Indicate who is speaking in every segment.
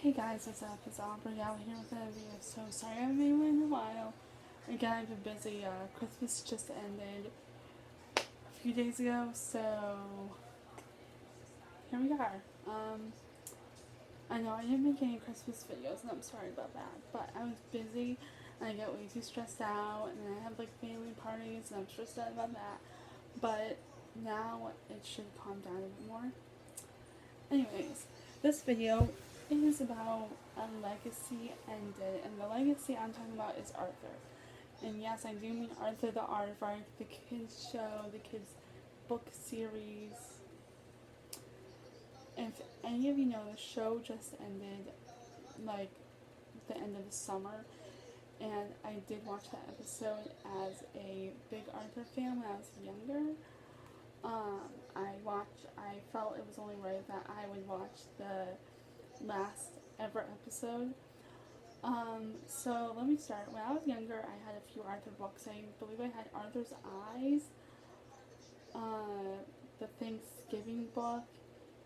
Speaker 1: Hey guys, what's up? It's Aubrey out here with a video. So sorry I haven't made one in a while. Again, I've been busy. Christmas just ended a few days ago, so here we are. I know I didn't make any Christmas videos, and I'm sorry about that. But I was busy, and I get way too stressed out, and then I have like family parties, and I'm stressed out about that. But now it should calm down a bit more. Anyways, this video is about a legacy ended, and the legacy I'm talking about is Arthur. And yes, I do mean Arthur the Aardvark, the kids show, the kids book series. If any of you know, the show just ended like the end of the summer, and I did watch that episode as a big Arthur fan when I was younger. I felt it was only right that I would watch the last ever episode. So let me start. When I was younger, I had a few Arthur books. I believe I had Arthur's Eyes, the Thanksgiving book,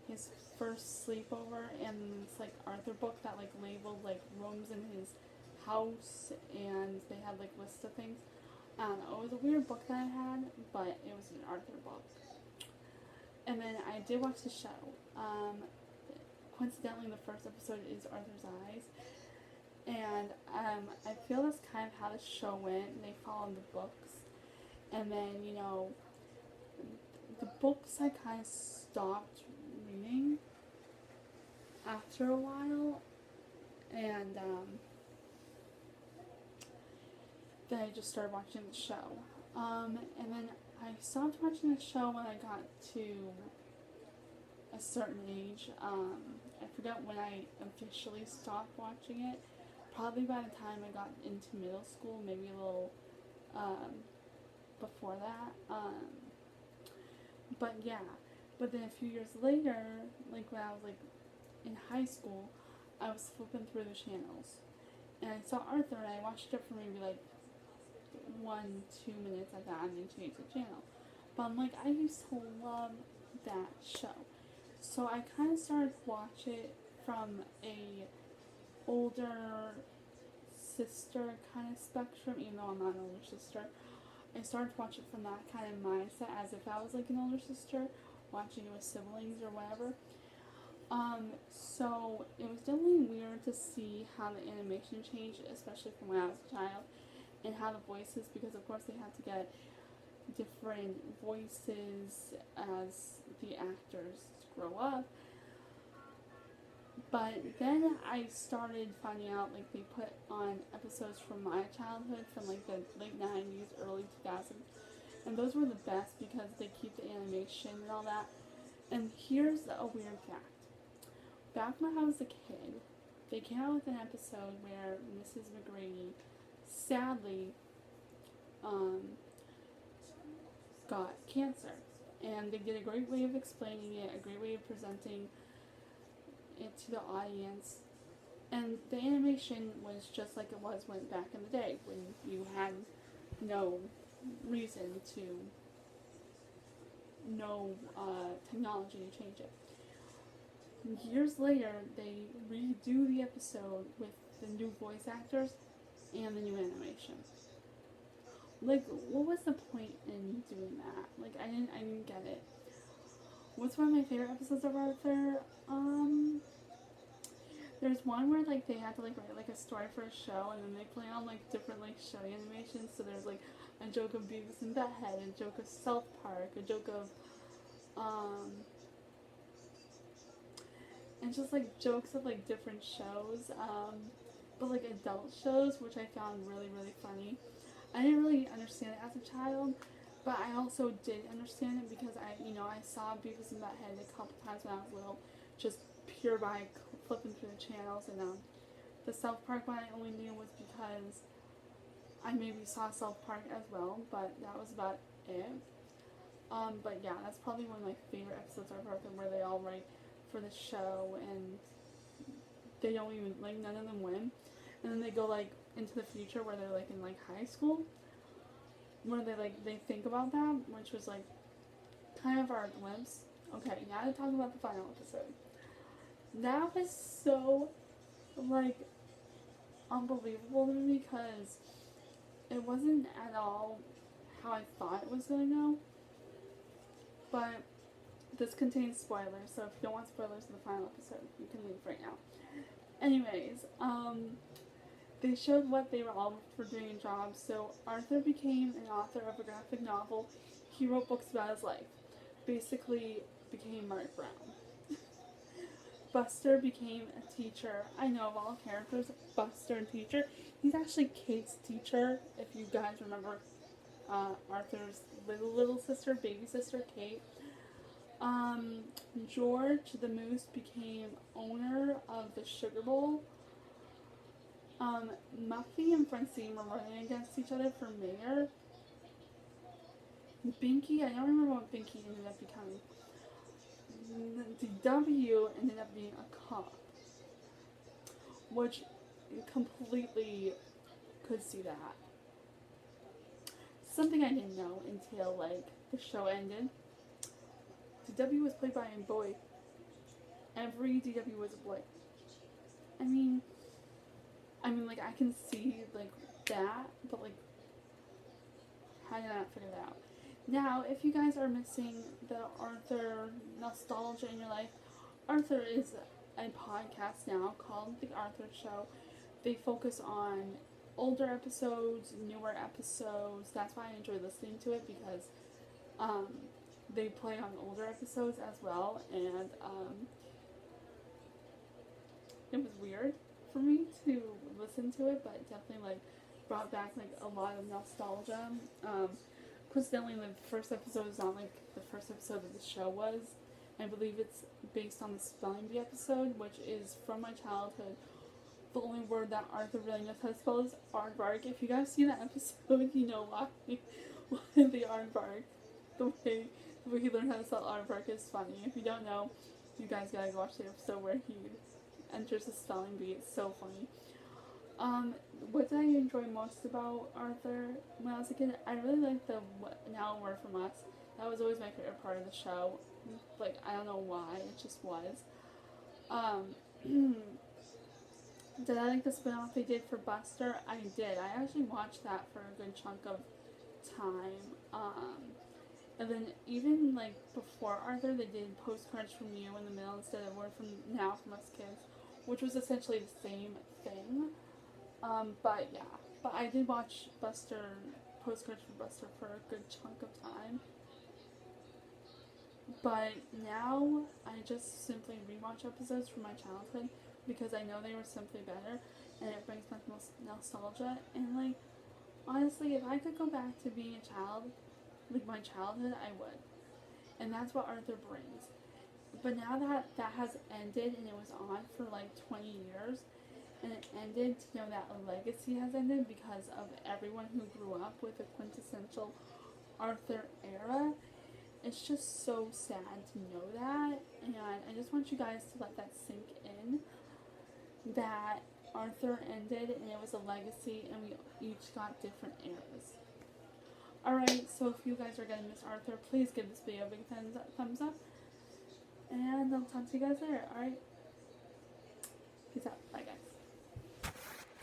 Speaker 1: his first sleepover, and this like Arthur book that like labeled like rooms in his house, and they had like lists of things. I don't know. It was a weird book that I had, but it was an Arthur book. And then I did watch the show. Coincidentally, the first episode is Arthur's Eyes. And I feel that's kind of how the show went. They followed the books. And then, the books I kind of stopped reading after a while. And then I just started watching the show. And then I stopped watching the show when I got to a certain age. I forgot when I officially stopped watching it. Probably by the time I got into middle school, maybe a little before that. But yeah. But then a few years later, like when I was like in high school, I was flipping through the channels. And I saw Arthur, and I watched it for maybe like 1-2 minutes. I thought I need to change the channel. But I'm like, I used to love that show. So I kind of started to watch it from a older sister kind of spectrum, even though I'm not an older sister. I started to watch it from that kind of mindset, as if I was like an older sister, watching it with siblings or whatever. So it was definitely weird to see how the animation changed, especially from when I was a child, and how the voices, because of course they had to get different voices as the actors grow up. But then I started finding out like they put on episodes from my childhood, from like the late 90s, early 2000s, and those were the best because they keep the animation and all that. And here's a weird fact. Back when I was a kid, they came out with an episode where Mrs. McGrady sadly got cancer. And they did a great way of explaining it, a great way of presenting it to the audience. And the animation was just like it was when back in the day, when you had no reason to, no technology to change it. Years later, they redo the episode with the new voice actors and the new animation. Like, what was the point in doing that? Like, I didn't get it. What's one of my favorite episodes of Arthur? There's one where like they had to like write like a story for a show, and then they play on like different like show animations. So there's like a joke of Beavis and Butthead, a joke of South Park, a joke of and just like jokes of like different shows, but like adult shows, which I found really really funny. I didn't really understand it as a child, but I also did understand it because I saw Beavis and Butthead a couple times when I was little, just pure by flipping through the channels, and the South Park one I only knew was because I maybe saw South Park as well, but that was about it. But yeah, that's probably one of my favorite episodes of Arthur, where they all write for the show and they don't even, like, none of them win. And then they go like into the future where they're like in like high school, where they think about that, which was like kind of our glimpse. Okay, now to talk about the final episode. That was so like, unbelievable to me because it wasn't at all how I thought it was going to go. But this contains spoilers, so if you don't want spoilers in the final episode, you can leave right now. Anyways, they showed what they were all were doing in jobs. So Arthur became an author of a graphic novel. He wrote books about his life. Basically became Mark Brown. Buster became a teacher. I know of all characters, Buster and teacher. He's actually Kate's teacher, if you guys remember Arthur's little sister, baby sister, Kate. George the Moose became owner of the Sugar Bowl. Muffy and Francine were running against each other for mayor. Binky, I don't remember what Binky ended up becoming. The W ended up being a cop, which completely could see that. Something I didn't know until like the show ended. The W was played by a boy. Every DW was a boy. I mean, like I can see like that, but like, how did I not figure that out? Now, if you guys are missing the Arthur nostalgia in your life, Arthur is a podcast now called The Arthur Show. They focus on older episodes, newer episodes. That's why I enjoy listening to it, because they play on older episodes as well, and it was weird for me to listen to it, but it definitely like brought back like a lot of nostalgia. Coincidentally, the first episode is not like the first episode of the show was. I believe it's based on the Spelling Bee episode, which is from my childhood. The only word that Arthur really knows how to spell is aardvark. If you guys see that episode, you know why the aardvark, the way he learned how to spell aardvark is funny. If you don't know, you guys gotta go watch the episode where he enters the spelling bee. It's so funny. What did I enjoy most about Arthur when I was a kid? I really liked the Now a Word From Us. That was always my favorite part of the show. Like, I don't know why, it just was. Did I like the spin-off they did for Buster? I did. I actually watched that for a good chunk of time. And then even like before Arthur, they did Postcards From You in the middle instead of Word From Now From Us Kids, which was essentially the same thing. But yeah, but I did watch Postcards from Buster for a good chunk of time. But now I just simply rewatch episodes from my childhood because I know they were simply better, and it brings back nostalgia. And like, honestly, if I could go back to being a child, like my childhood, I would. And that's what Arthur brings. But now that has ended and it was on for like 20 years, and it ended, to know that a legacy has ended because of everyone who grew up with the quintessential Arthur era. It's just so sad to know that, and I just want you guys to let that sink in, that Arthur ended and it was a legacy and we each got different eras. Alright, so if you guys are gonna miss Arthur, please give this video a big thumbs up, and I'll talk to you guys later. Alright, peace out.